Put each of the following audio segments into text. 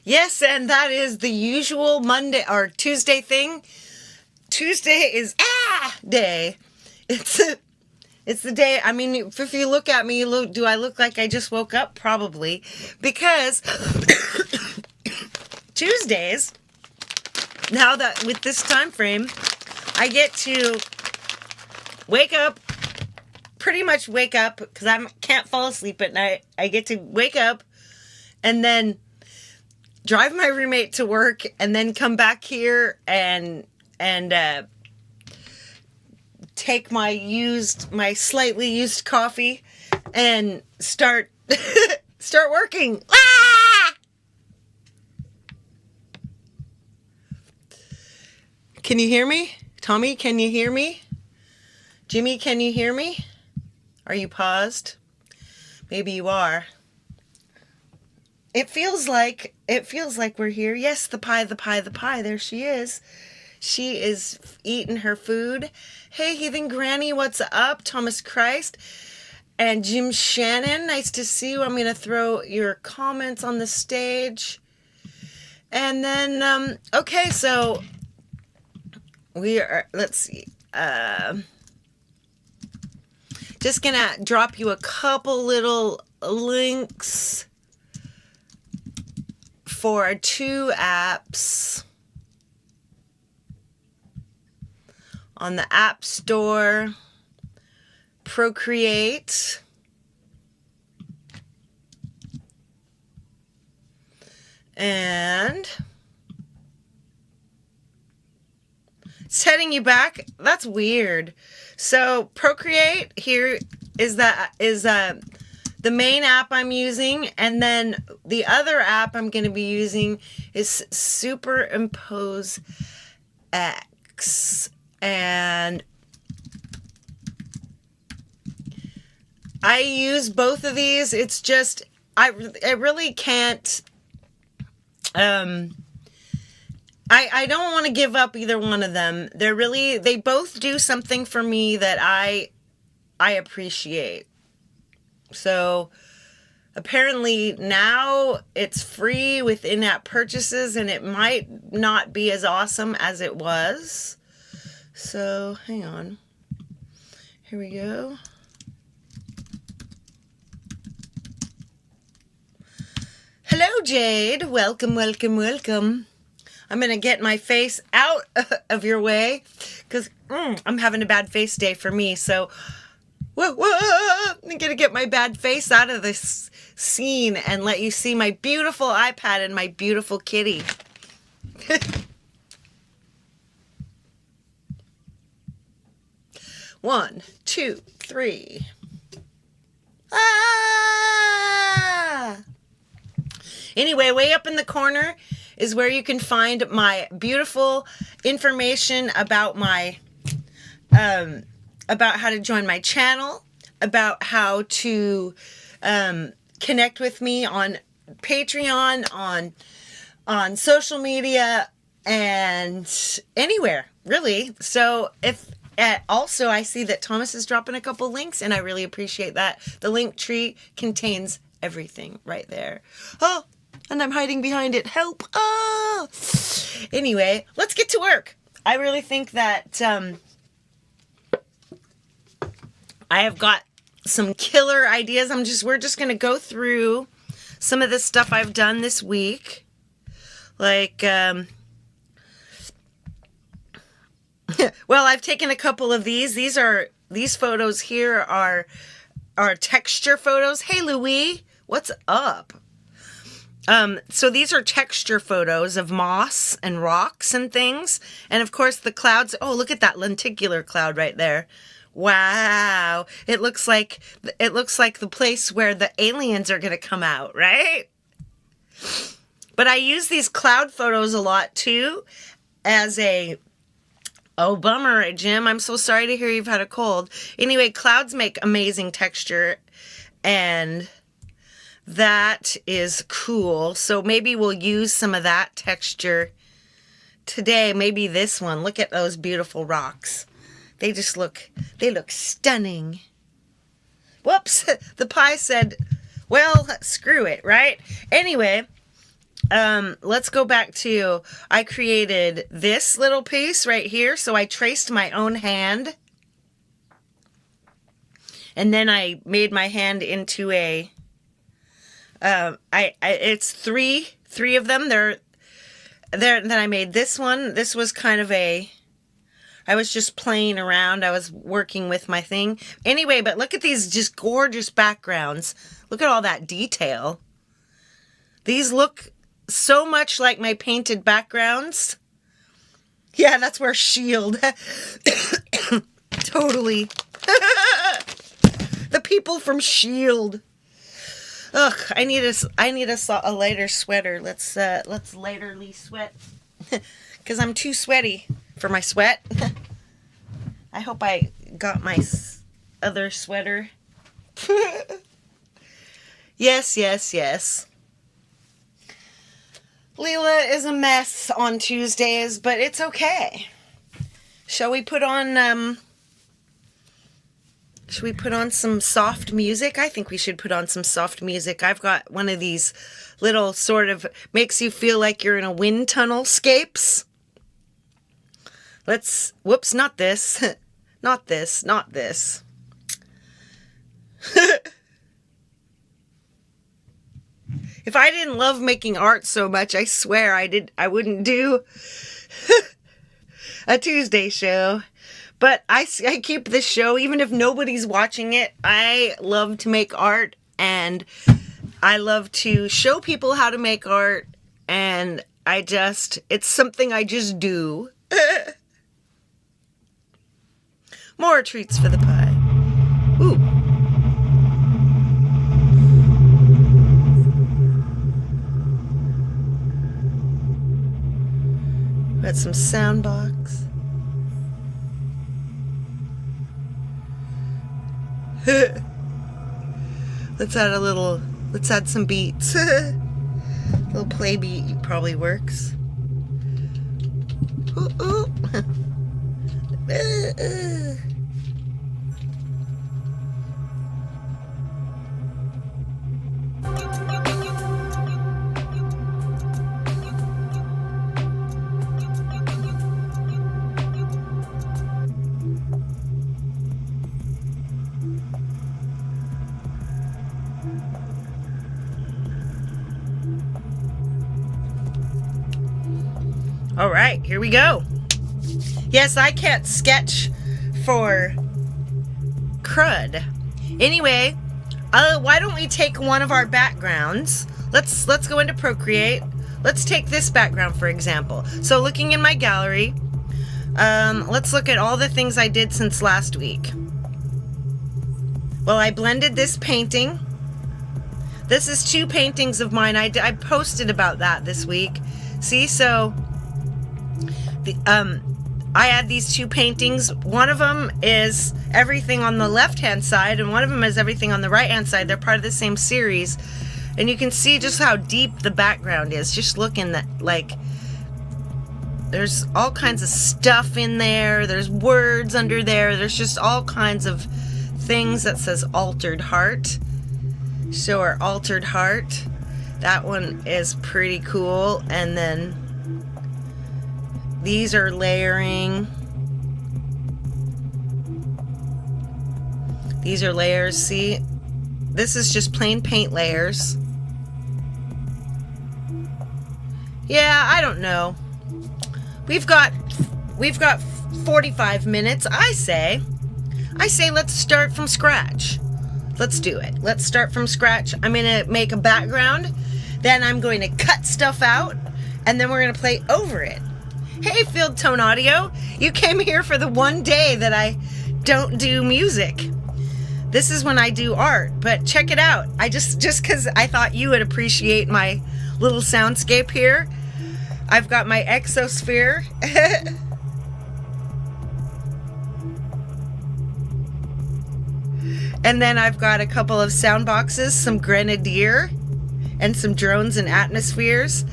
Yes, and that is the usual Monday or Tuesday thing. Tuesday is day. It's the day. I mean, if you look at me, do I look like I just woke up? Probably, because Tuesdays. Now that with this time frame, I get to wake up. Pretty much wake up because I can't fall asleep at night. I get to wake up and then drive my roommate to work and then come back here and take my slightly used coffee and start working. Ah! Can you hear me? Tommy, can you hear me? Jimmy, can you hear me? Are you paused? Maybe you are. It feels like we're here. Yes, the pie. There she is. She is eating her food. Hey, Heathen Granny, what's up? Thomas Christ and Jim Shannon, nice to see you. I'm going to throw your comments on the stage. And then, okay, so we are, let's see. Just gonna drop you a couple little links for 2 apps on the App Store. Procreate and it's heading you back. That's weird. So Procreate here is the main app I'm using, and then the other app I'm going to be using is Superimpose X, and I use both of these. It's just I really can't. I don't want to give up either one of them. They both do something for me that I appreciate. So apparently now it's free with in-app purchases, and it might not be as awesome as it was. So hang on. Here we go. Hello, Jade. Welcome. I'm going to get my face out of your way because I'm having a bad face day for me. So, I'm going to get my bad face out of this scene and let you see my beautiful iPad and my beautiful kitty. One, two, three. Anyway, way up in the corner is where you can find my beautiful information about my about how to join my channel, about how to connect with me on Patreon, on social media, and anywhere really. So also I see that Thomas is dropping a couple links, and I really appreciate that. The link tree contains everything right there. Oh, and I'm hiding behind it. Help! Oh! Anyway, let's get to work. I really think that I have got some killer ideas. We're just going to go through some of the stuff I've done this week. Like, well, I've taken a couple of these. These photos here are texture photos. Hey, Louis, what's up? So these are texture photos of moss and rocks and things. And of course the clouds. Oh, look at that lenticular cloud right there. Wow. It looks like the place where the aliens are going to come out, right? But I use these cloud photos a lot too as oh, bummer, Jim. I'm so sorry to hear you've had a cold. Anyway, clouds make amazing texture, and that is cool. So maybe we'll use some of that texture today. Maybe this one. Look at those beautiful rocks. They look stunning. Whoops. The pie said, Well, screw it, right? Anyway, let's go back to, I created this little piece right here. So I traced my own hand. And then I made my hand into a, it's three of them. Then I made this one. This was kind of I was just playing around. I was working with my thing. Anyway, but look at these just gorgeous backgrounds. Look at all that detail. These look so much like my painted backgrounds. Yeah, that's where S.H.I.E.L.D. Totally. The people from S.H.I.E.L.D. Ugh, I need a lighter sweater. Let's lighterly sweat. Because I'm too sweaty for my sweat. I hope I got my other sweater. Yes. Leela is a mess on Tuesdays, but it's okay. Shall we put on some soft music? I think we should put on some soft music. I've got one of these little sort of makes you feel like you're in a wind tunnel scapes. Whoops, not this. Not this. If I didn't love making art so much, I swear I wouldn't do a Tuesday show. But I keep this show, even if nobody's watching it. I love to make art, and I love to show people how to make art, and it's something I just do. More treats for the pie. Ooh. Got some sound box. Let's add some beats. A little play beat probably works. Ooh, ooh. All right, here we go. Yes, I can't sketch for crud. Anyway, why don't we take one of our backgrounds? Let's go into Procreate. Let's take this background, for example. So looking in my gallery, let's look at all the things I did since last week. Well, I blended this painting. This is 2 paintings of mine. I posted about that this week. See, so I had these 2 paintings. One of them is everything on the left-hand side, and one of them is everything on the right-hand side. They're part of the same series. And you can see just how deep the background is. Just look in that, like, there's all kinds of stuff in there. There's words under there. There's just all kinds of things that says altered heart. So our altered heart. That one is pretty cool. And then these are layering. These are layers. See, this is just plain paint layers. Yeah, I don't know. We've got 45 minutes. I say let's start from scratch. Let's do it. Let's start from scratch. I'm going to make a background. Then I'm going to cut stuff out. And then we're going to play over it. Hey, Field Tone Audio. You came here for the one day that I don't do music. This is when I do art. But check it out. I just because I thought you would appreciate my little soundscape here. I've got my exosphere. And then I've got a couple of sound boxes, some grenadier, and some drones and atmospheres,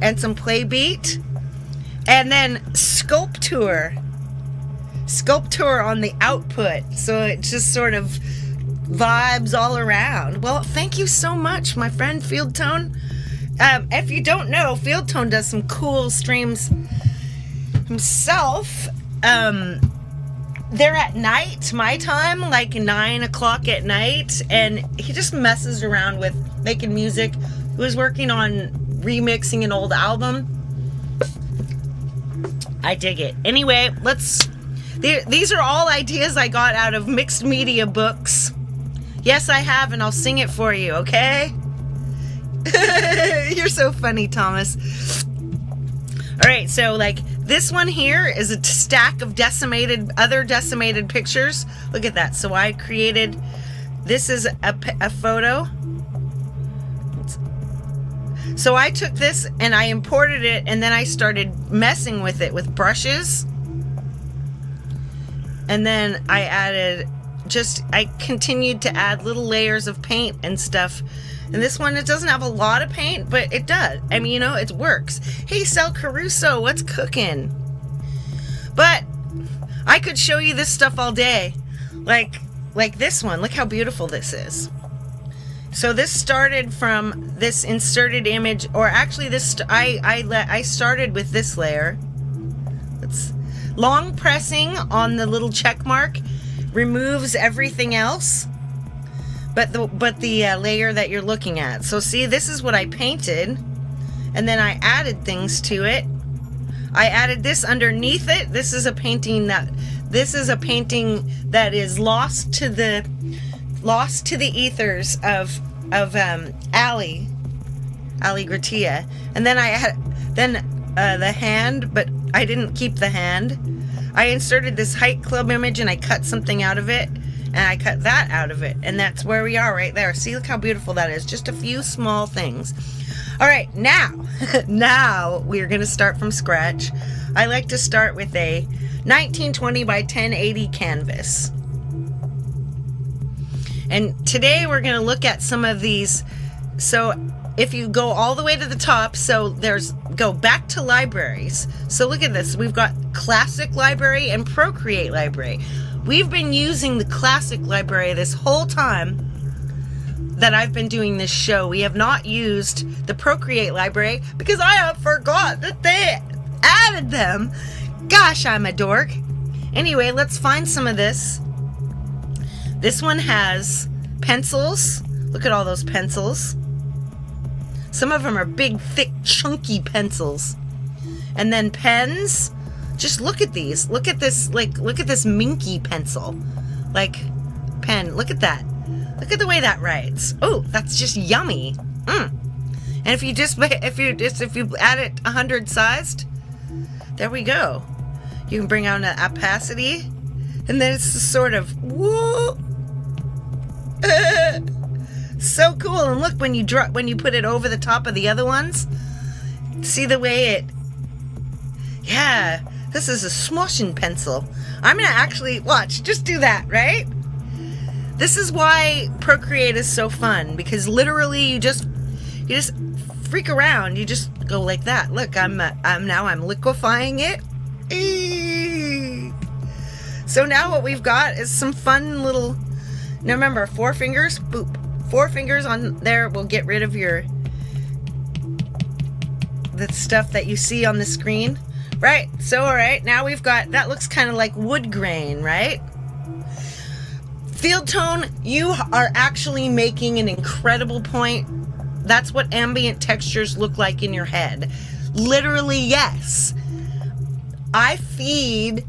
and some play beat. And then sculpture on the output. So it just sort of vibes all around. Well, thank you so much, my friend Field Tone. If you don't know, Field Tone does some cool streams himself. They're at night, my time, like 9 o'clock at night, and he just messes around with making music. He was working on remixing an old album. I dig it. Anyway, these are all ideas I got out of mixed media books. Yes, I have, and I'll sing it for you, okay? You're so funny, Thomas. All right, so like this one here is a stack of other decimated pictures. Look at that. So I created, this is a photo. So I took this and I imported it, and then I started messing with it with brushes. And then I continued to add little layers of paint and stuff. And this one, it doesn't have a lot of paint, but it does. I mean, you know, it works. Hey, Sal Caruso, what's cooking? But I could show you this stuff all day. Like this one. Look how beautiful this is. So this started from this inserted image, or actually I started with this layer. It's long pressing on the little check mark removes everything else. But the layer that you're looking at. So see, this is what I painted, and then I added things to it. I added this underneath it. This is a painting that is lost to the ethers of Ali Gratia. And then I had the hand, but I didn't keep the hand. I inserted this Height Club image and I cut something out of it. And I cut that out of it. And that's where we are right there. See, look how beautiful that is. Just a few small things. All right, now we're going to start from scratch. I like to start with a 1920 by 1080 canvas. And today we're going to look at some of these. So if you go all the way to the top, go back to libraries. So look at this. We've got Classic Library and Procreate Library. We've been using the Classic Library this whole time that I've been doing this show. We have not used the Procreate Library because I have forgot that they added them. Gosh, I'm a dork. Anyway, let's find some of this. This one has pencils. Look at all those pencils. Some of them are big, thick, chunky pencils. And then pens. Just look at these. Look at this, look at this minky pencil. Pen. Look at that. Look at the way that writes. Oh, that's just yummy. And if you add it 100 sized, there we go. You can bring out an opacity, and then it's sort of whoa. So cool. And look, when you put it over the top of the other ones, see the way it. Yeah. This is a smoshing pencil. I'm gonna actually watch. Just do that, right? This is why Procreate is so fun, because literally you just freak around. You just go like that. Look, I'm liquefying it. Eee. So now what we've got is some fun little. Now remember, 4 fingers. Boop. 4 fingers on there will get rid of the stuff that you see on the screen. Right, so all right, now we've got, that looks kind of like wood grain, right? Field Tone, you are actually making an incredible point. That's what ambient textures look like in your head. Literally, yes. I feed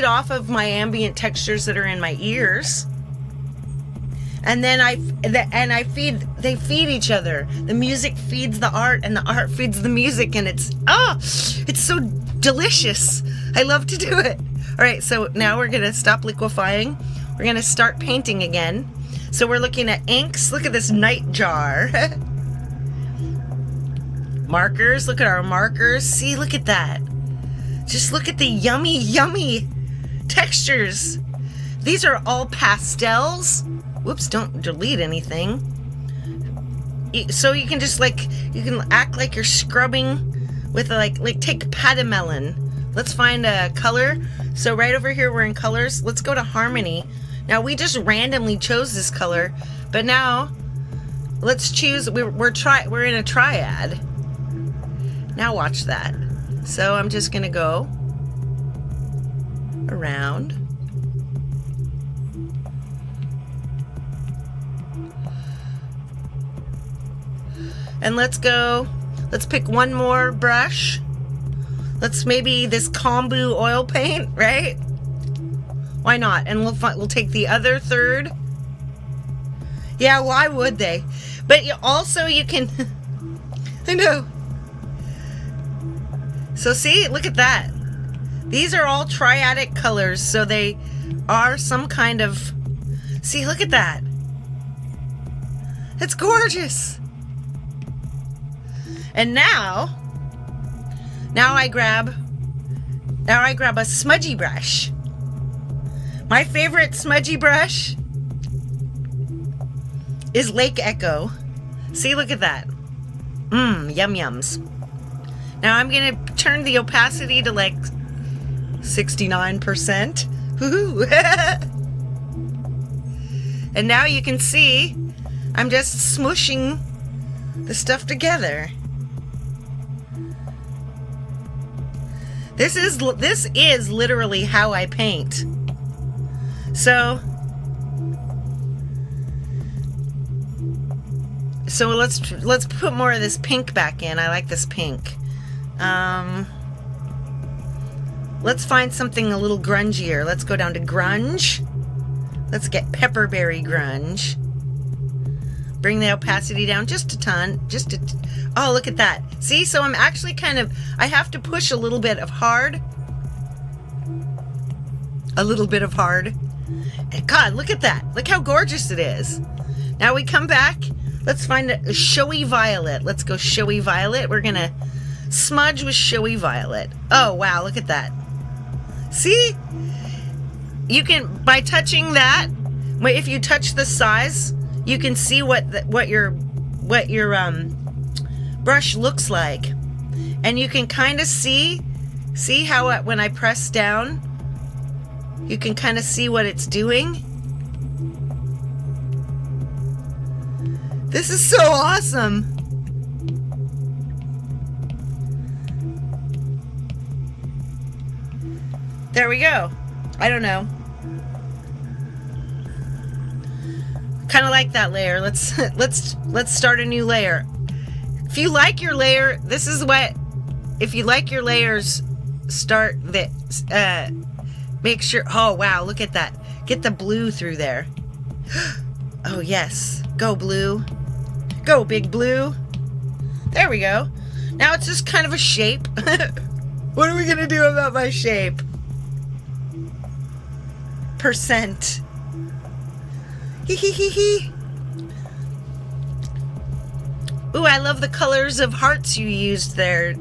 off of my ambient textures that are in my ears. And then they feed each other. The music feeds the art, and the art feeds the music, and it's so delicious. I love to do it. All right, so now we're gonna stop liquefying. We're gonna start painting again. So we're looking at inks. Look at this night jar. Markers, look at our markers. See, look at that. Just look at the yummy, yummy textures. These are all pastels. Whoops, don't delete anything. So you can just you can act like you're scrubbing with take Patamelon. Let's find a color. So right over here we're in colors. Let's go to harmony. Now we just randomly chose this color, but now let's choose, we're in a triad. Now watch that. So I'm just gonna go around. And let's pick one more brush. Let's maybe this Kombu oil paint, right? Why not? And we'll take the other third. Yeah, why would they? But also you can, I know. So see, look at that. These are all triadic colors, so they are some kind of, see, look at that. It's gorgeous. And now I grab a smudgy brush. My favorite smudgy brush is Lake Echo. See, look at that. Yum yums. Now I'm gonna turn the opacity to like 69%. Woohoo! And now you can see I'm just smushing the stuff together. This is literally how I paint. So let's put more of this pink back in. I like this pink. Let's find something a little grungier. Let's go down to grunge. Let's get pepperberry grunge. Bring the opacity down just a ton. Oh, look at that. See, so I'm actually I have to push a little bit of hard. A little bit of hard. And God, look at that. Look how gorgeous it is. Now we come back. Let's find a showy violet. Let's go showy violet. We're gonna smudge with showy violet. Oh, wow, look at that. See? You can, by touching that, if you touch the size, you can see what your brush looks like. And you can kind of see how when I press down, you can kind of see what it's doing. This is so awesome. There we go. I don't know. Kind of like that layer. Let's start a new layer. If you like your layer, this is what. If you like your layers, start this. Make sure. Oh wow, look at that. Get the blue through there. Oh yes, go blue. Go big blue. There we go. Now it's just kind of a shape. What are we gonna do about my shape? Percent. Hee hee hee hee. Ooh, I love the colors of hearts you used there,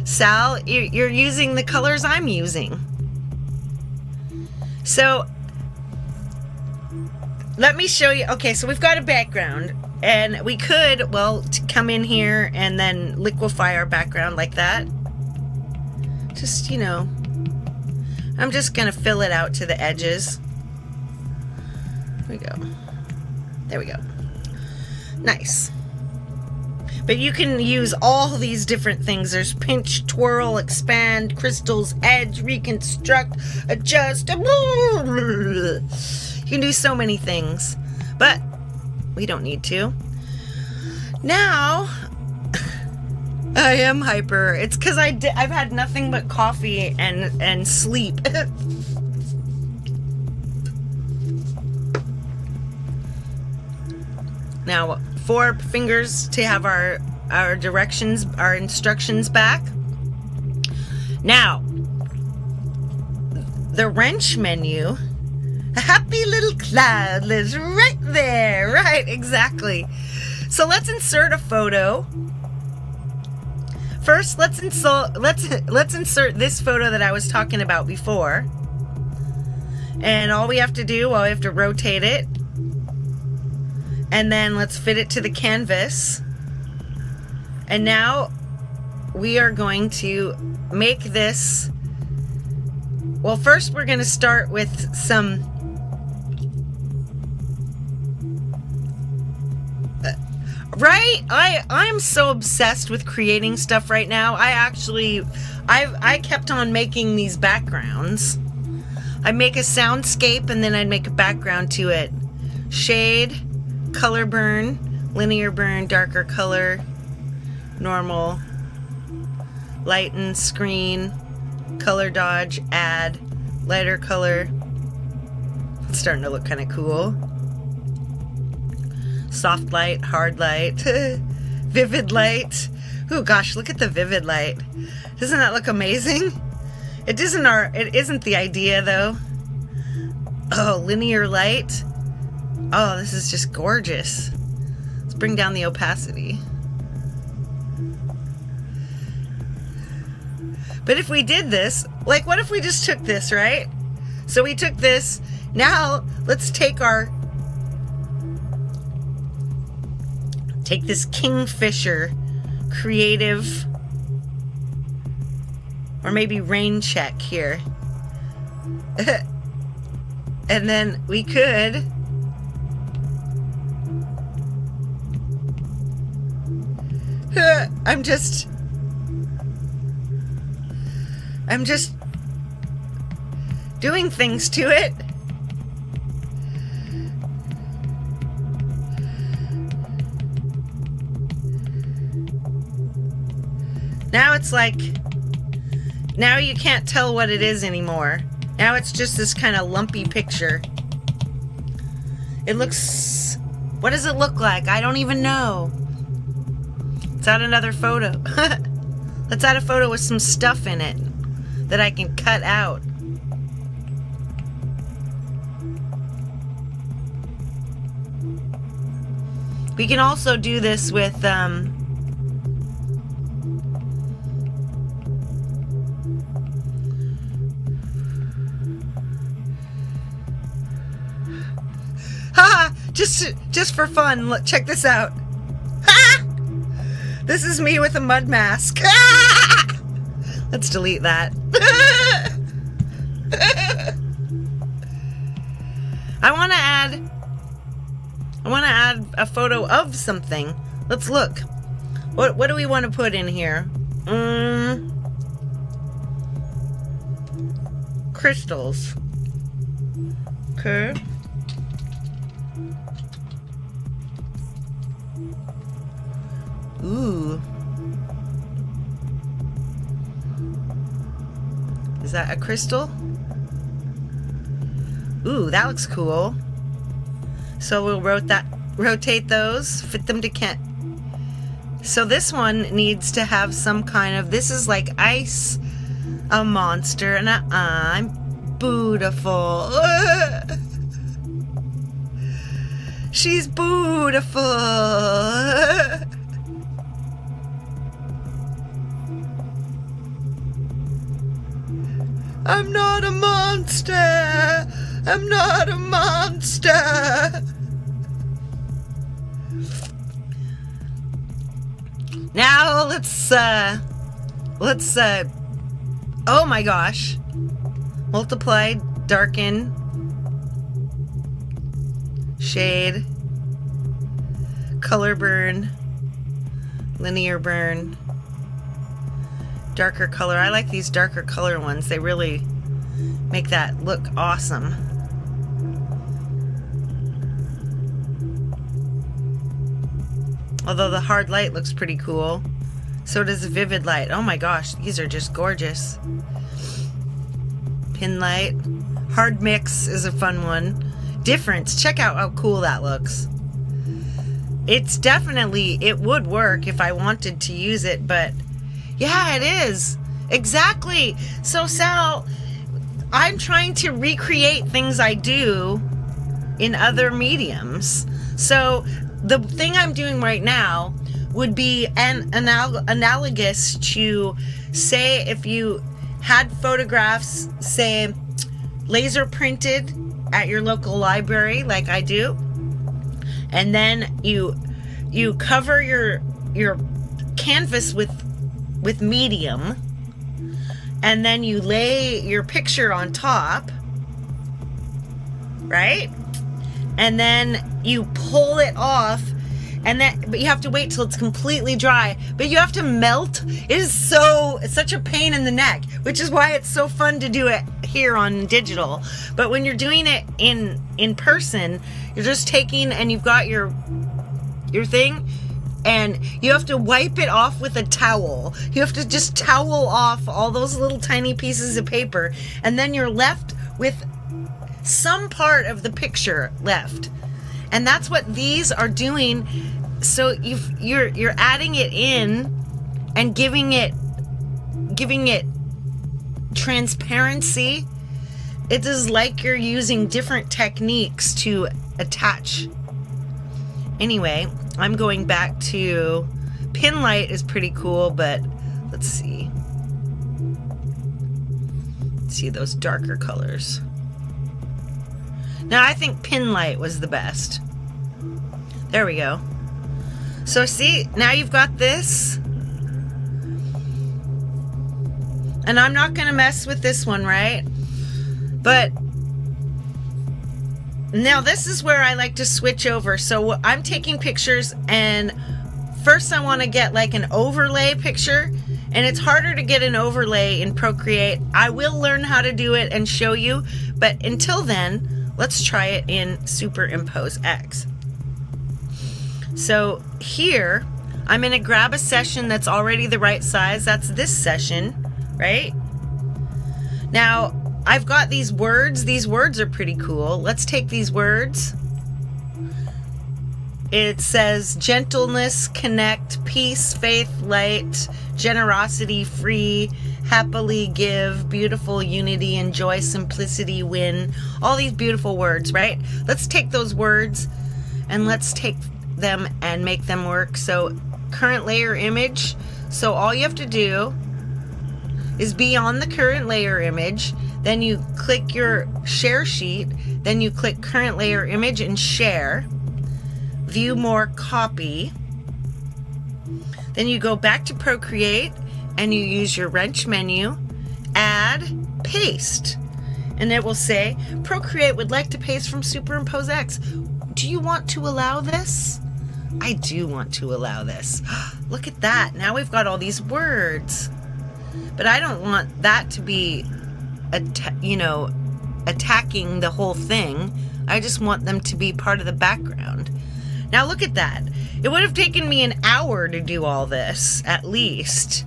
Sal. You're using the colors I'm using. So let me show you. Okay, so we've got a background, and we could, well, come in here and then liquefy our background like that. Just, you know, I'm just gonna fill it out to the edges. There we go. There we go. Nice. But you can use all these different things. There's pinch, twirl, expand, crystals, edge, reconstruct, adjust. You can do so many things, but we don't need to. Now, I am hyper. It's because I've had nothing but coffee and sleep. Now, 4 fingers to have our directions, our instructions back. Now, the wrench menu, a happy little cloud lives right there. Right, exactly. So let's insert a photo. First, let's insert this photo that I was talking about before. And all we have to do, we have to rotate it. And then let's fit it to the canvas. And now we are going to make this. Well, first we're going to start with some Right? I'm so obsessed with creating stuff right now. I kept on making these backgrounds. I make a soundscape and then I'd make a background to it. Shade, color burn, linear burn, darker color, normal, lighten, screen, color dodge, add, lighter color. It's starting to look kind of cool. Soft light, hard light, vivid light. Oh gosh, look at the vivid light. Doesn't that look amazing? It isn't the idea though. Oh, linear light. Oh, this is just gorgeous. Let's bring down the opacity. But if we did this, like what if we just took this, right? So we took this. Now let's take this Kingfisher creative, or maybe rain check here. And then we could I'm just doing things to it. Now it's like, now you can't tell what it is anymore. Now it's just this kind of lumpy picture. It looks, what does it look like? I don't even know. Let's add another photo. Let's add a photo with some stuff in it that I can cut out. We can also do this with just for fun. Look, check this out. This is me with a mud mask. Let's delete that. I want to add a photo of something. Let's look. What do we want to put in here? Crystals. Okay. Ooh. Is that a crystal? Ooh, that looks cool. So we'll rotate those, fit them to Kent. So this one needs to have some kind of, this is like ice, a monster, and I'm beautiful. She's beautiful. I'm not a monster. I'm not a monster. Now let's oh my gosh. Multiply, darken, shade, color burn, linear burn, darker color. I like these darker color ones. They really make that look awesome. Although the hard light looks pretty cool. So does the vivid light. Oh my gosh, these are just gorgeous. Pin light. Hard mix is a fun one. Difference. Check out how cool that looks. It's definitely, it would work if I wanted to use it, but yeah, it is. Exactly. So Sal, I'm trying to recreate things I do in other mediums. So the thing I'm doing right now would be analogous to, say, if you had photographs, say, laser printed at your local library, like I do, and then you cover your canvas with medium, and then you lay your picture on top, right? And then you pull it off but you have to wait till it's completely dry, but you have to melt. It's such a pain in the neck, which is why it's so fun to do it here on digital. But when you're doing it in person, you're just taking, and you've got your thing, and you have to wipe it off with a towel. You have to just towel off all those little tiny pieces of paper, and then you're left with some part of the picture left. And that's what these are doing. So you're adding it in and giving it transparency. It is like you're using different techniques to attach. Anyway, I'm going back to pin light is pretty cool, but let's see. Let's see those darker colors. Now I think pin light was the best. There we go. So see, now you've got this. And I'm not gonna mess with this one, right? But now this is where I like to switch over. So I'm taking pictures, and first I want to get like an overlay picture, and it's harder to get an overlay in Procreate. I will learn how to do it and show you, but until then, let's try it in Superimpose X. So here, I'm going to grab a session that's already the right size. That's this session, right? Now, I've got these words. These words are pretty cool. Let's take these words. It says gentleness, connect, peace, faith, light, generosity, free, happily give, beautiful, unity, enjoy, simplicity, win. All these beautiful words, right? Let's take those words and let's take them and make them work. So current layer image. So all you have to do is be on the current layer image. Then you click your share sheet. Then you click current layer image and share. View more, copy. Then you go back to Procreate and you use your wrench menu, add, paste. And it will say, Procreate would like to paste from Superimpose X. Do you want to allow this? I do want to allow this. Look at that. Now we've got all these words. But I don't want that to be, attacking the whole thing. I just want them to be part of the background. Now look at that. It would have taken me an hour to do all this, at least.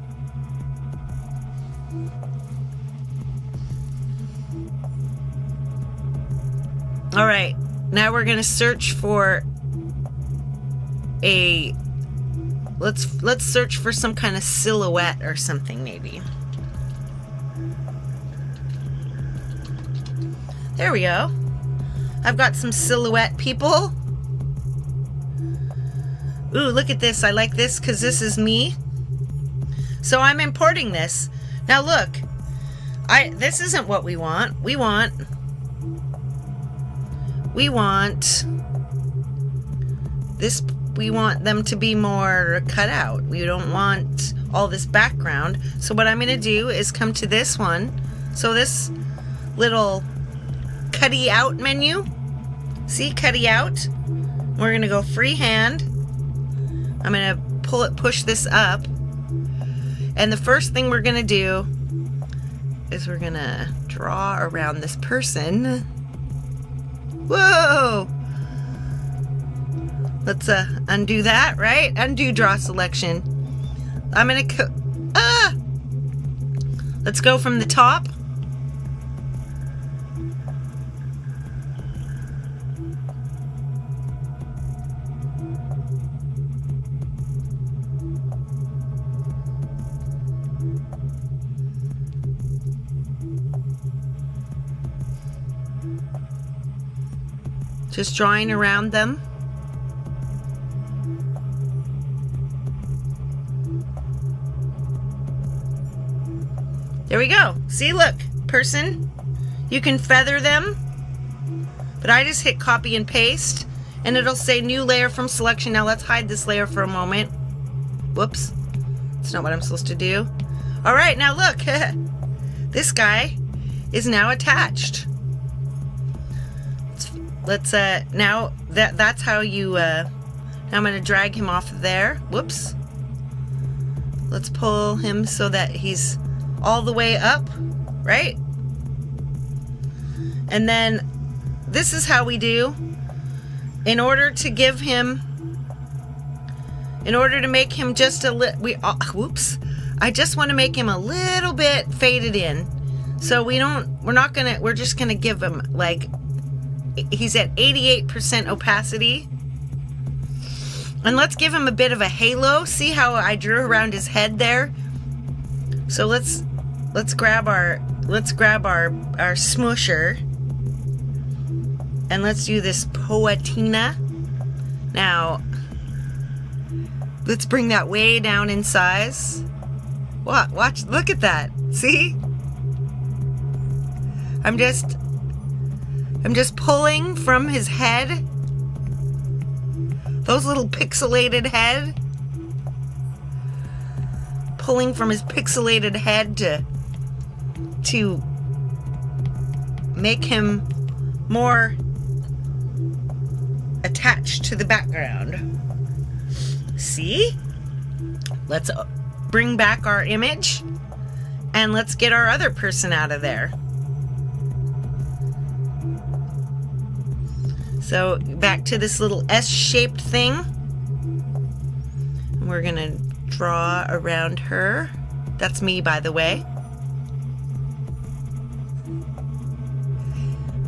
All right, now we're gonna search for let's search for some kind of silhouette or something, maybe. There we go. I've got some silhouette people. Ooh, look at this. I like this because this is me. So I'm importing this. Now look, this isn't what we want. We want this. We want them to be more cut out. We don't want all this background. So what I'm going to do is come to this one. So this little cutty out menu. See, cutty out. We're going to go freehand. I'm going to push this up. And the first thing we're going to do is we're going to draw around this person. Whoa! Let's undo that, right? Undo draw selection. I'm going to let's go from the top. Just drawing around them. There we go. See, look, person. You can feather them, but I just hit copy and paste, and it'll say new layer from selection. Now let's hide this layer for a moment. Whoops. That's not what I'm supposed to do. All right, now look. This guy is now attached. Let's now that's how you Now I'm going to drag him off of there. Whoops. Let's pull him so that he's all the way up, right? And then this is how we do. In order to give him, in order to make him just a little, whoops. I just want to make him a little bit faded in. So we're just going to give him like, he's at 88% opacity. And let's give him a bit of a halo. See how I drew around his head there? So let's grab our smoosher. And let's do this Poetina. Now, let's bring that way down in size. Watch, look at that. See? I'm just pulling from his head. Those little pixelated head. Pulling from his pixelated head to make him more attached to the background. See? Let's bring back our image and let's get our other person out of there. So back to this little S-shaped thing. We're gonna draw around her. That's me, by the way.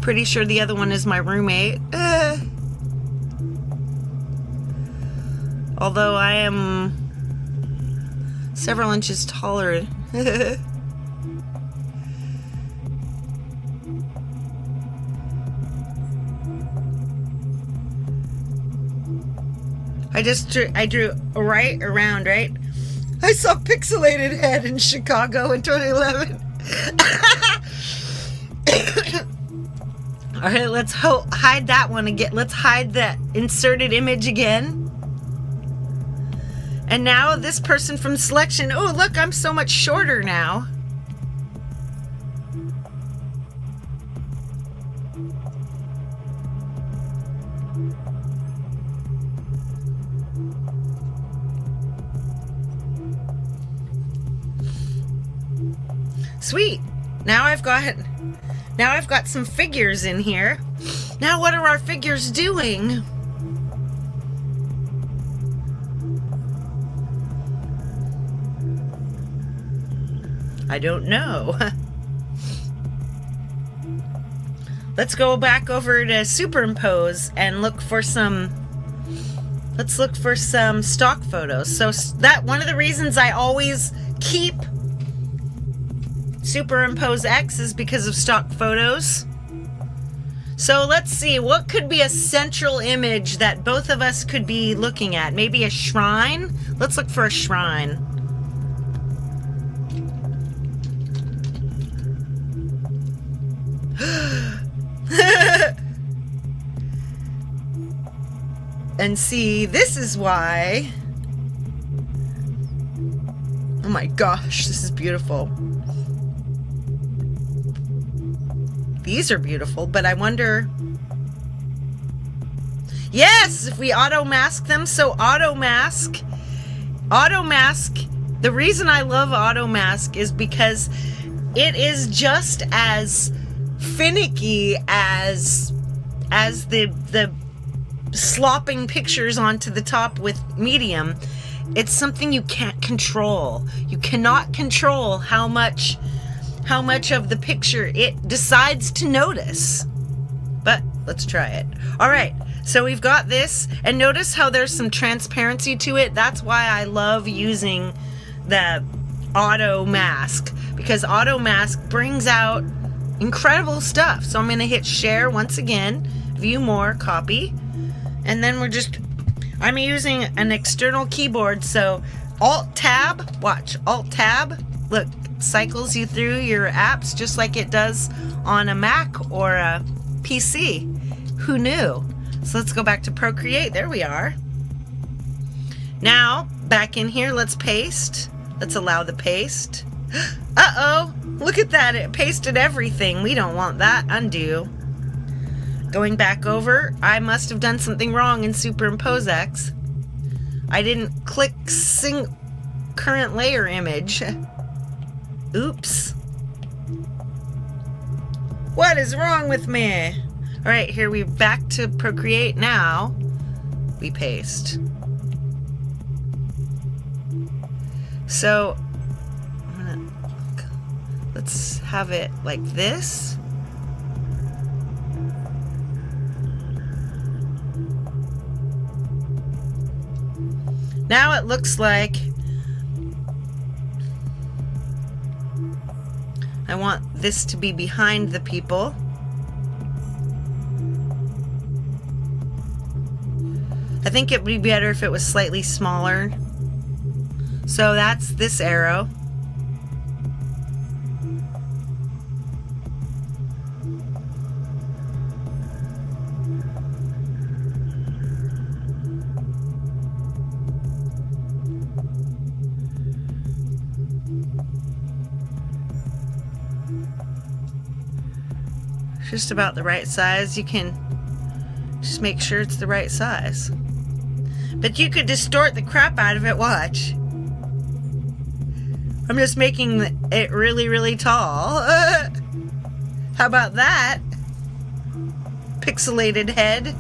Pretty sure the other one is my roommate. Although I am several inches taller. I drew right around, right? I saw pixelated head in Chicago in 2011. All right, let's hide that one again. Let's hide that inserted image again. And now this person from selection. Oh, look, I'm so much shorter now. Sweet. Now I've got some figures in here. Now what are our figures doing? I don't know. Let's go back over to superimpose and look for some stock photos. So that one of the reasons I always keep superimpose X is because of stock photos. So let's see, what could be a central image that both of us could be looking at? Maybe a shrine? Let's look for a shrine. And see, this is why. Oh my gosh, this is beautiful. These are beautiful, but I wonder. Yes, if we auto mask them. So auto mask. The reason I love auto mask is because it is just as finicky as the slopping pictures onto the top with medium. It's something you can't control. You cannot control how much of the picture it decides to notice. But let's try it. All right, so we've got this, and notice how there's some transparency to it. That's why I love using the auto mask, because auto mask brings out incredible stuff. So I'm going to hit share once again, view more, copy, and then I'm using an external keyboard, so Alt Tab, watch, Alt Tab, look, cycles you through your apps just like it does on a Mac or a PC. Who knew? So let's go back to Procreate. There we are. Now, back in here, let's paste. Let's allow the paste. Uh-oh, look at that. It pasted everything. We don't want that. Undo. Going back over, I must have done something wrong in Superimpose X. I didn't click current layer image. Oops. What is wrong with me? All right, here we're back to Procreate now. We paste. So let's have it like this. Now it looks like I want this to be behind the people. I think it would be better if it was slightly smaller. So that's this arrow. Just about the right size. You can just make sure it's the right size. But you could distort the crap out of it, watch. I'm just making it really, really tall. How about that? Pixelated head.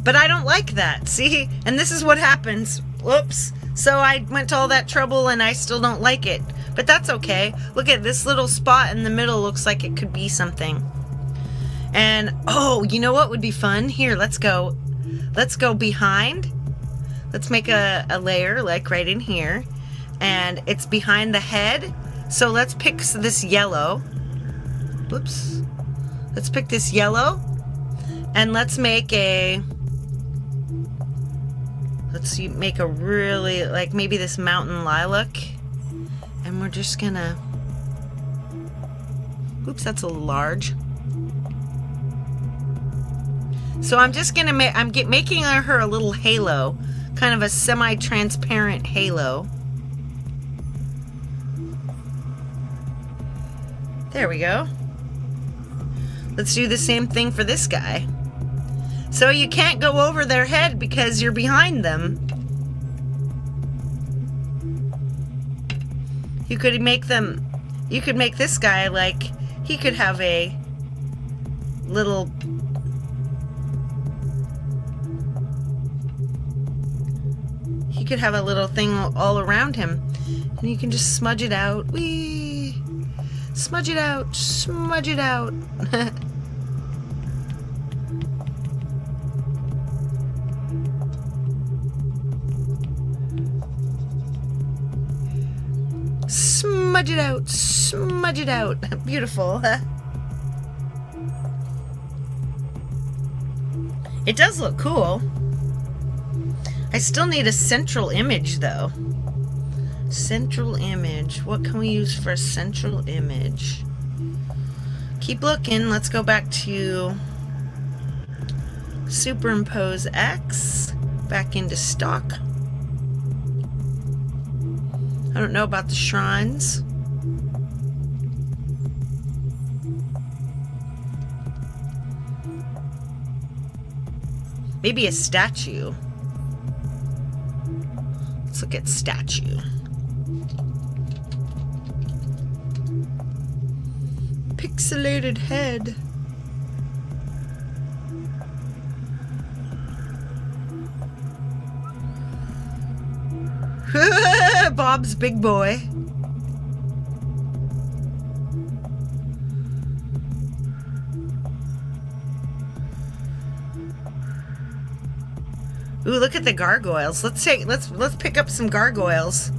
But I don't like that, see? And this is what happens. Whoops. So I went to all that trouble and I still don't like it. But that's okay. Look at this little spot in the middle, looks like it could be something. And, oh, you know what would be fun? Here, let's go behind. Let's make a layer, like right in here. And it's behind the head. So let's pick this yellow. Whoops. Let's pick this yellow. And let's make a... Let's make a really, like maybe this mountain lilac. And we're just gonna... Oops, that's a little large. So I'm just gonna make, making her a little halo. Kind of a semi-transparent halo. There we go. Let's do the same thing for this guy. So you can't go over their head because you're behind them. You could make this guy like, he could have a little, he could have a little thing all around him. And you can just smudge it out. Whee! Smudge it out, smudge it out. Smudge it out, smudge it out. Beautiful. It does look cool. I still need a central image though. Central image. What can we use for a central image? Keep looking. Let's go back to superimpose X. Back into stock. I don't know about the shrines. Maybe a statue. Let's look at statue. Pixelated head. Bob's big boy. Ooh, look at the gargoyles. Let's pick up some gargoyles.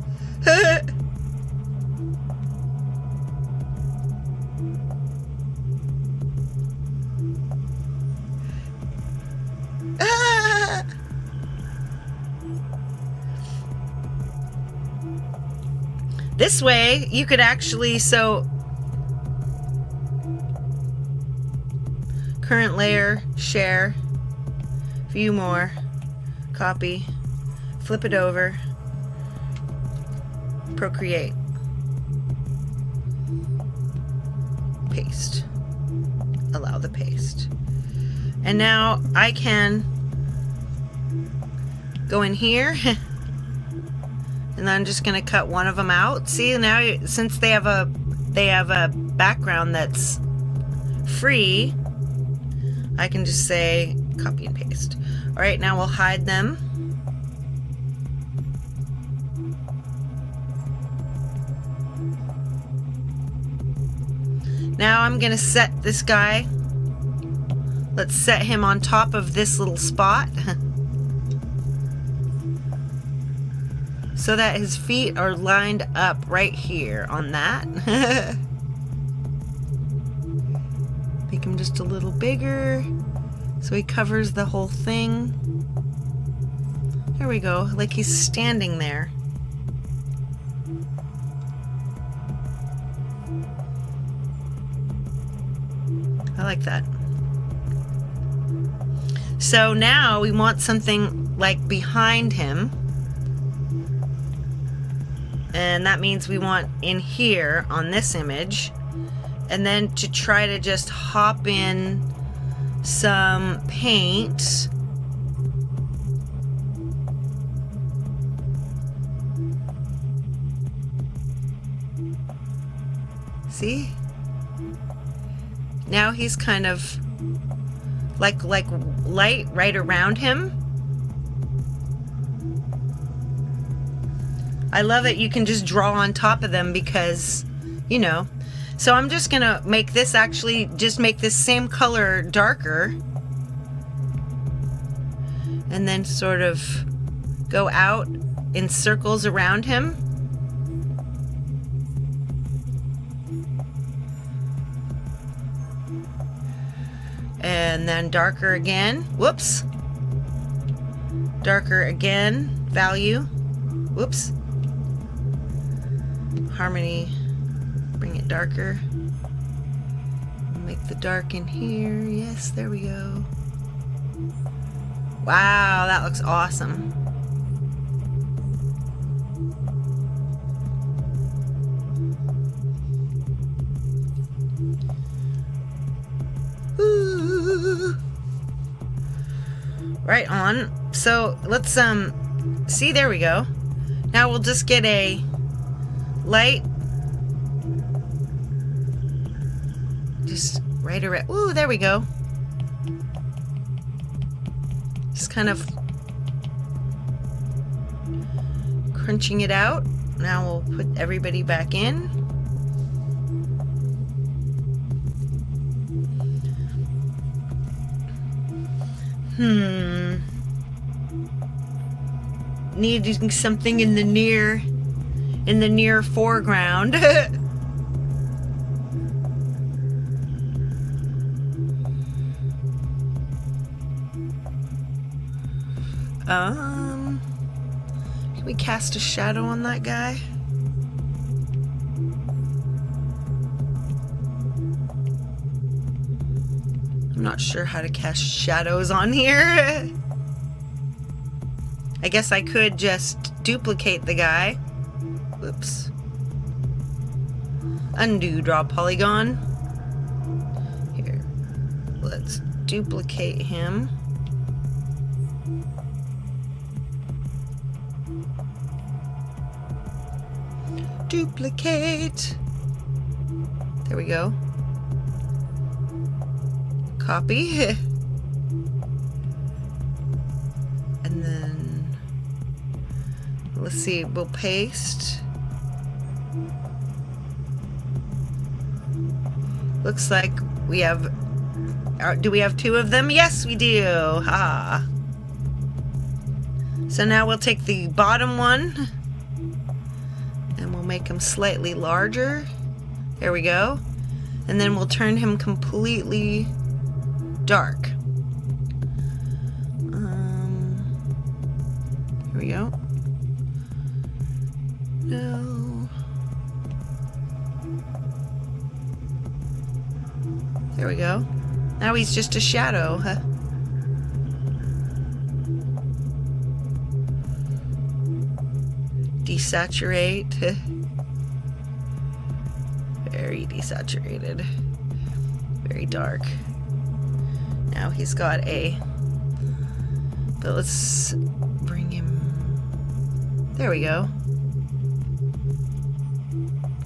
This way, you could actually, so current layer, share, view more, copy, flip it over, Procreate. paste. Allow the paste. And now I can go in here and I'm just going to cut one of them out. See, now since they have a background that's free, I can just say copy and paste. All right, now we'll hide them. Now I'm going to set this guy. Let's set him on top of this little spot so that his feet are lined up right here on that. Make him just a little bigger so he covers the whole thing. There we go, like he's standing there. I like that. So now we want something like behind him. And that means we want in here on this image. And then to try to just hop in some paint. See? Now he's kind of like light right around him. I love it. You can just draw on top of them because, you know. So I'm just gonna make this actually just make this same color darker and then sort of go out in circles around him. And then darker again. Whoops. Darker again. Value. Whoops. Harmony. Bring it darker. Make the dark in here. Yes, there we go. Wow, that looks awesome. Ooh. Right on. So let's see, there we go. Now we'll just get a light just right around. Ooh, there we go. Just kind of crunching it out. Now we'll put everybody back in. Needing something in the near foreground. Can we cast a shadow on that guy? I'm not sure how to cast shadows on here. I guess I could just duplicate the guy. Whoops. Undo draw polygon. Here. Let's duplicate him. Duplicate. There we go. Copy. And then let's see, we'll paste. Looks like we have, do we have two of them? Yes, we do. Ha. So now we'll take the bottom one and we'll make him slightly larger. There we go. And then we'll turn him completely dark. Here we go. No. There we go. Now he's just a shadow. Huh? Desaturate. Very desaturated. Very dark. Now he's got a... But let's bring him... There we go.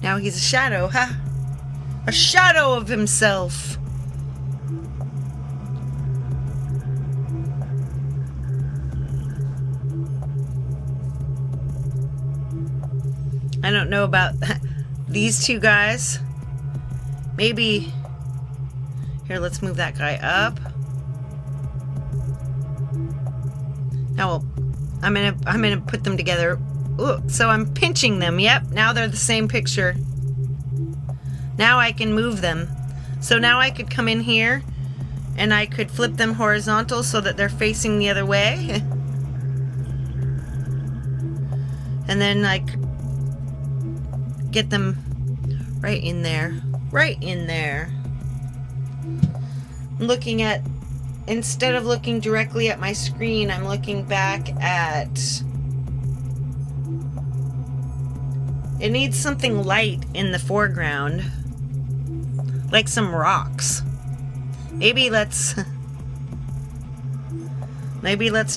Now he's a shadow, huh? A shadow of himself. I don't know about these two guys. Maybe... Here, let's move that guy up. Now I'm gonna put them together. Ooh, so I'm pinching them. Yep, now they're the same picture. Now I can move them. So now I could come in here and I could flip them horizontal so that they're facing the other way. And then I could get them right in there. Right in there. I'm looking at, instead of looking directly at my screen, I'm looking back at... It needs something light in the foreground. Like some rocks. Maybe let's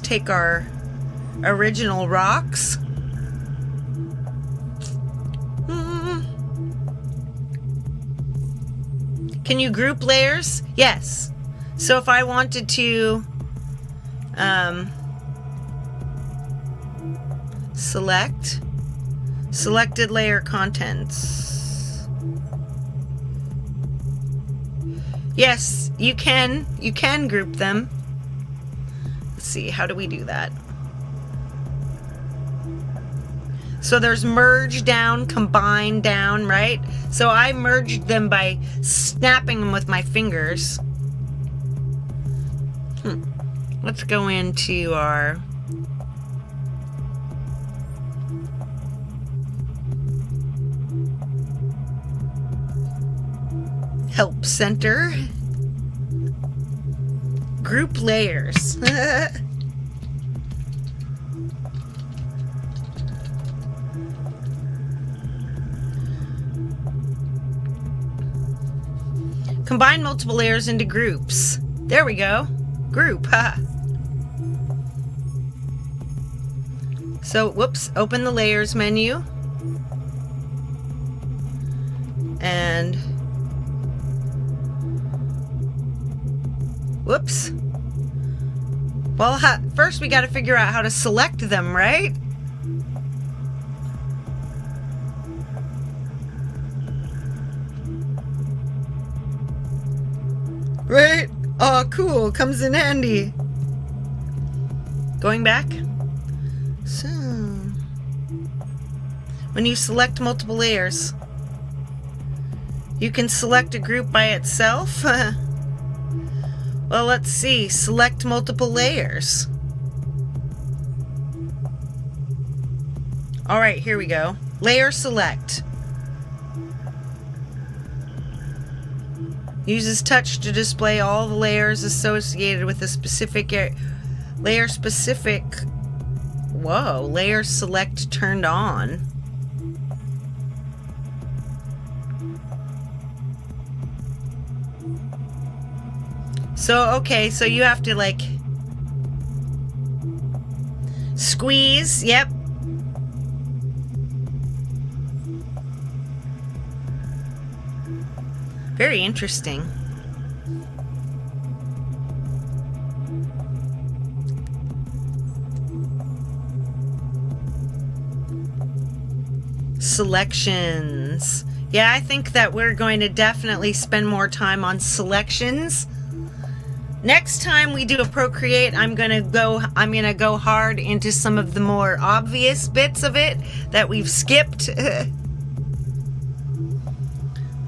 take our original rocks. Can you group layers? Yes. So if I wanted to selected layer contents. Yes, you can group them. Let's see, how do we do that? So there's merge down, combine down, right? So I merged them by snapping them with my fingers. Let's go into our help center. Group layers. Combine multiple layers into groups. There we go. Group. So, whoops, open the layers menu. And whoops. Well, first we got to figure out how to select them, right? Right? Oh, cool. Comes in handy. Going back. So, when you select multiple layers, you can select a group by itself. Well, let's see. Select multiple layers. All right, here we go. Layer select. Uses touch to display all the layers associated with a specific layer specific. Whoa, layer select turned on. So, okay, so you have to like squeeze, yep. Very interesting. Selections. Yeah, I think that we're going to definitely spend more time on selections. Next time we do a Procreate, I'm gonna go hard into some of the more obvious bits of it that we've skipped.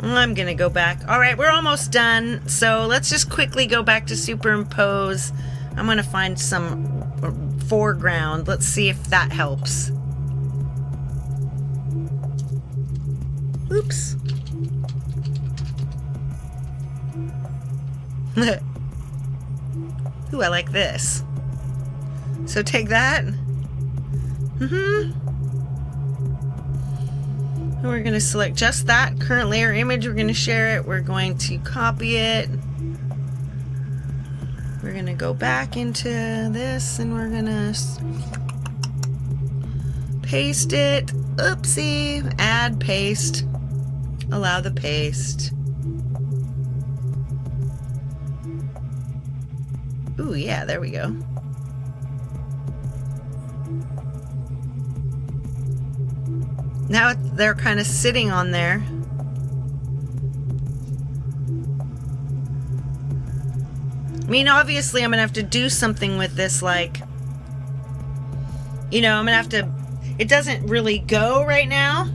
I'm gonna go back. All right, we're almost done. So let's just quickly go back to superimpose. I'm gonna find some foreground. Let's see if that helps. Oops. Ooh, I like this. So take that. And we're going to select just that current layer image. We're going to share it. We're going to copy it. We're going to go back into this and we're going to paste it. Oopsie. Add paste. Allow the paste. Ooh, yeah, there we go. Now they're kind of sitting on there. I mean, obviously, I'm going to have to do something with this, like, you know, I'm going to have to, it doesn't really go right now.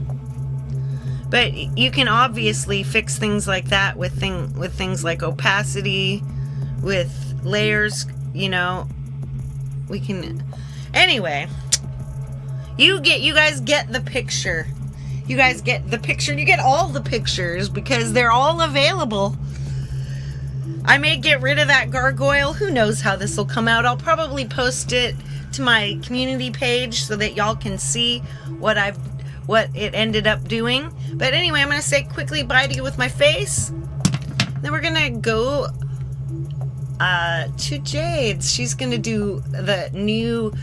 But you can obviously fix things like that with things like opacity, with layers, you know. We can, anyway. You guys get the picture. You guys get the picture. You get all the pictures because they're all available. I may get rid of that gargoyle. Who knows how this will come out. I'll probably post it to my community page so that y'all can see what it ended up doing. But anyway, I'm going to say quickly bye to you with my face. Then we're going to go to Jade's. She's going to do the new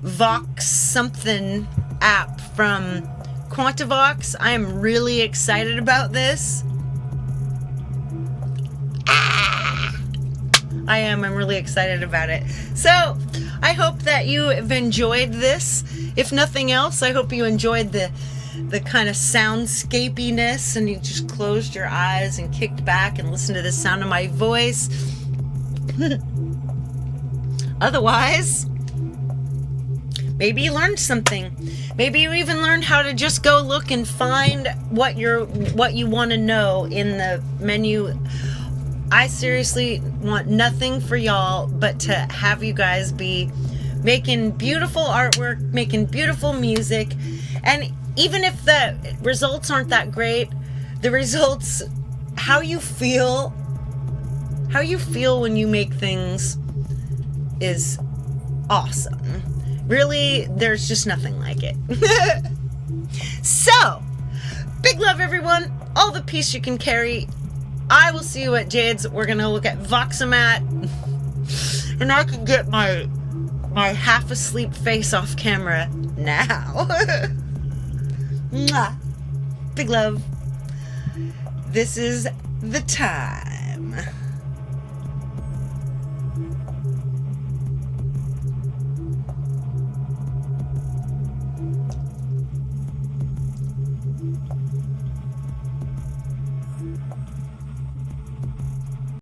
Vox something app from Quantivox. I am really excited about this. I am. I'm really excited about it. So, I hope that you have enjoyed this. If nothing else, I hope you enjoyed the kind of soundscapiness and you just closed your eyes and kicked back and listened to the sound of my voice. Otherwise, maybe you learned something. Maybe you even learned how to just go look and find what you want to know in the menu. I seriously want nothing for y'all but to have you guys be making beautiful artwork, making beautiful music. And even if the results aren't that great, the results, how you feel when you make things is awesome. Really, there's just nothing like it. So, big love everyone. All the peace you can carry. I will see you at Jade's. We're going to look at Voxomat. And I can get my half asleep face off camera now. Mwah. Big love. This is the time.